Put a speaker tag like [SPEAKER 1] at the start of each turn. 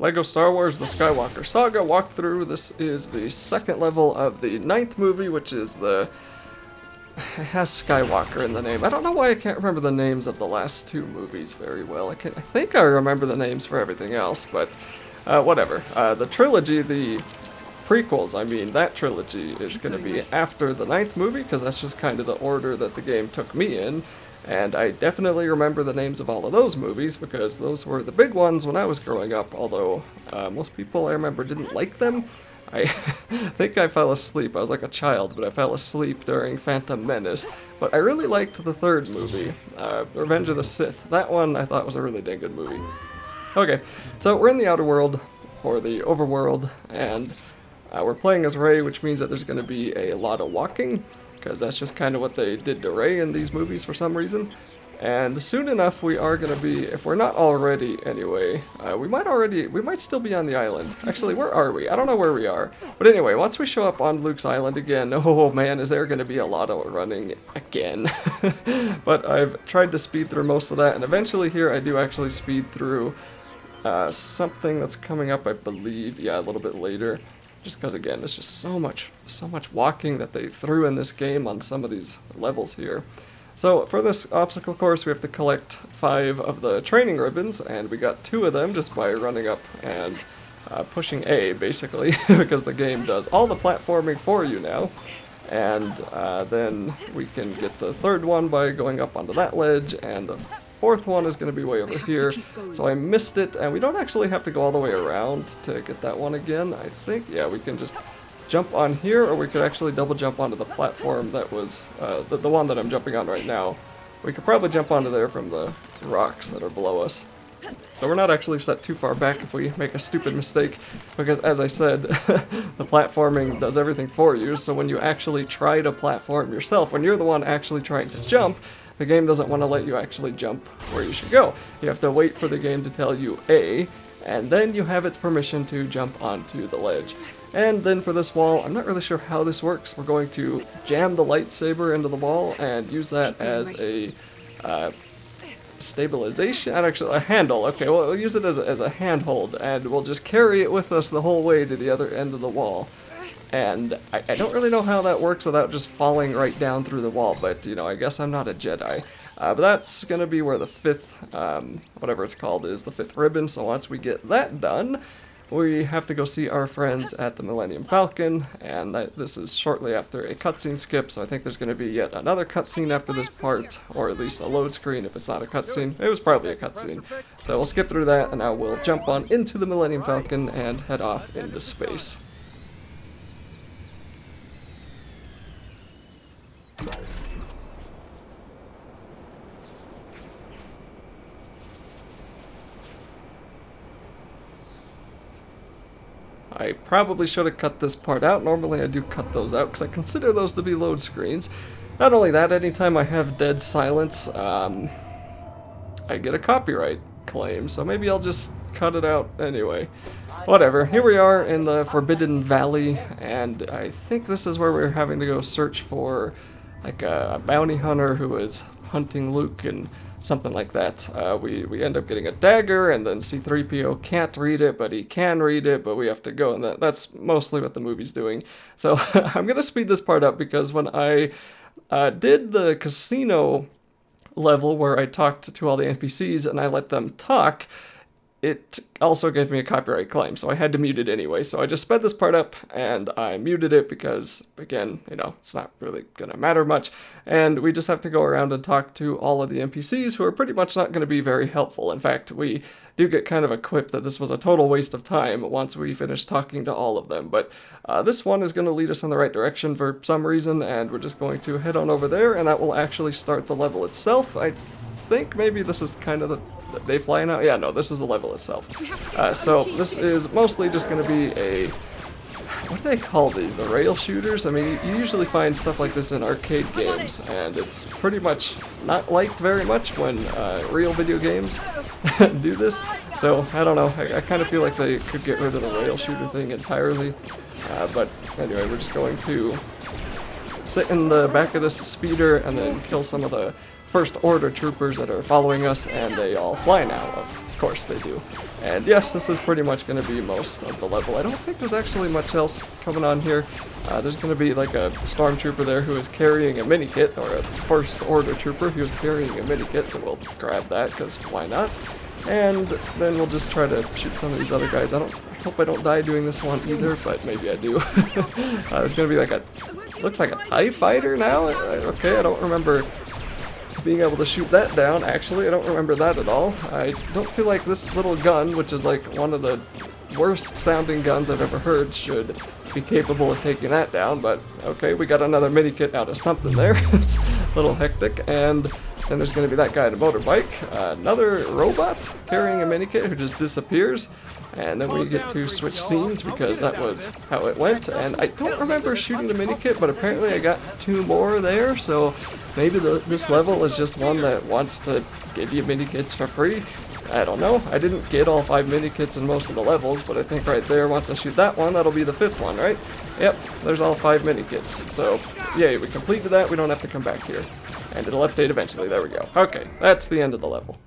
[SPEAKER 1] LEGO Star Wars The Skywalker Saga walkthrough. This is the second level of the 9th movie, which is the... It has Skywalker in the name. I don't know why I can't remember the names of the last 2 movies very well. I think I remember the names for everything else, but whatever. The trilogy, the prequels, I mean, that trilogy is going to be after the 9th movie, because that's just kind of the order that the game took me in. And I definitely remember the names of all of those movies, because those were the big ones when I was growing up, although most people I remember didn't like them. I think I fell asleep. I was like a child, but I fell asleep during Phantom Menace. But I really liked the 3rd movie, Revenge of the Sith. That one I thought was a really dang good movie. Okay, so we're in the Outer World, or the Overworld, and we're playing as Rey, which means that there's going to be a lot of walking, because that's just kind of what they did to Rey in these movies for some reason. And soon enough we are going to be, if we're not already anyway, we might still be on the island. Actually, where are we? I don't know where we are. But anyway, once we show up on Luke's island again, oh man, is there going to be a lot of running again. But I've tried to speed through most of that, and eventually here I do actually speed through something that's coming up, I believe, yeah, a little bit later. Just because, again, it's just so much walking that they threw in this game on some of these levels here. So for this obstacle course, we have to collect 5 of the training ribbons, and we got 2 of them just by running up and pushing A, basically, because the game does all the platforming for you now. And then we can get the 3rd one by going up onto that ledge, and the 4th one is going to be way over here. So I missed it, and we don't actually have to go all the way around to get that one again, I think. Yeah, we can just jump on here, or we could actually double jump onto the platform that was the one that I'm jumping on right now. We could probably jump onto there from the rocks that are below us. So we're not actually set too far back if we make a stupid mistake, because as I said, the platforming does everything for you, so when you actually try to platform yourself, when you're the one actually trying to jump, the game doesn't want to let you actually jump where you should go. You have to wait for the game to tell you A, and then you have its permission to jump onto the ledge. And then for this wall, I'm not really sure how this works. We're going to jam the lightsaber into the wall and use that as a stabilization, actually a handle. Okay, well, we'll use it as a handhold, and we'll just carry it with us the whole way to the other end of the wall. And I don't really know how that works without just falling right down through the wall, but, you know, I guess I'm not a Jedi. But that's going to be where the 5th, whatever it's called, is the 5th ribbon. So once we get that done, we have to go see our friends at the Millennium Falcon, and this is shortly after a cutscene skip, so I think there's going to be yet another cutscene after this part, or at least a load screen if it's not a cutscene. It was probably a cutscene. So we'll skip through that, and now we'll jump on into the Millennium Falcon and head off into space. I probably should have cut this part out. Normally I do cut those out because I consider those to be load screens. Not only that, anytime I have dead silence, I get a copyright claim, so maybe I'll just cut it out anyway. Whatever, here we are in the Forbidden Valley, and I think this is where we're having to go search for like a bounty hunter who is hunting Luke and something like that. We end up getting a dagger, and then C-3PO can't read it, but he can read it, but we have to go, and that's mostly what the movie's doing. So I'm going to speed this part up, because when I did the casino level where I talked to all the NPCs and I let them talk, it also gave me a copyright claim, so I had to mute it anyway. So I just sped this part up, and I muted it because, again, you know, it's not really going to matter much. And we just have to go around and talk to all of the NPCs, who are pretty much not going to be very helpful. In fact, we do get kind of a quip that this was a total waste of time once we finish talking to all of them. But this one is going to lead us in the right direction for some reason, and we're just going to head on over there, and that will actually start the level itself. I think maybe this is kind of they flying out? Yeah, no, this is the level itself. So this is mostly just going to be a, what do they call these? The rail shooters? I mean, you usually find stuff like this in arcade games, and it's pretty much not liked very much when real video games do this. So, I don't know, I kind of feel like they could get rid of the rail shooter thing entirely. But anyway, we're just going to sit in the back of this speeder and then kill some of the First Order troopers that are following us, and they all fly now, of Of course they do. And yes, this is pretty much going to be most of the level. I don't think there's actually much else coming on here. There's going to be like a stormtrooper there who is carrying a mini kit, or a first order trooper who is carrying a mini kit, so we'll grab that because why not? And then we'll just try to shoot some of these other guys. I hope I don't die doing this one either, but maybe I do. There's going to be like looks like a TIE fighter now? Okay, I don't remember being able to shoot that down. Actually, I don't remember that at all. I don't feel like this little gun, which is like one of the worst sounding guns I've ever heard, should be capable of taking that down, but okay, we got another mini kit out of something there. It's a little hectic. And then there's going to be that guy on a motorbike, another robot carrying a mini kit who just disappears, and then we get to switch scenes because that was how it went. And I don't remember shooting the mini kit, but apparently I got 2 more there, so maybe this level is just one that wants to give you mini kits for free. I don't know. I didn't get all 5 mini kits in most of the levels, but I think right there, once I shoot that one, that'll be the 5th one, right? Yep, there's all 5 mini kits. So, yay, we completed that. We don't have to come back here. And it'll update eventually. There we go. Okay, that's the end of the level.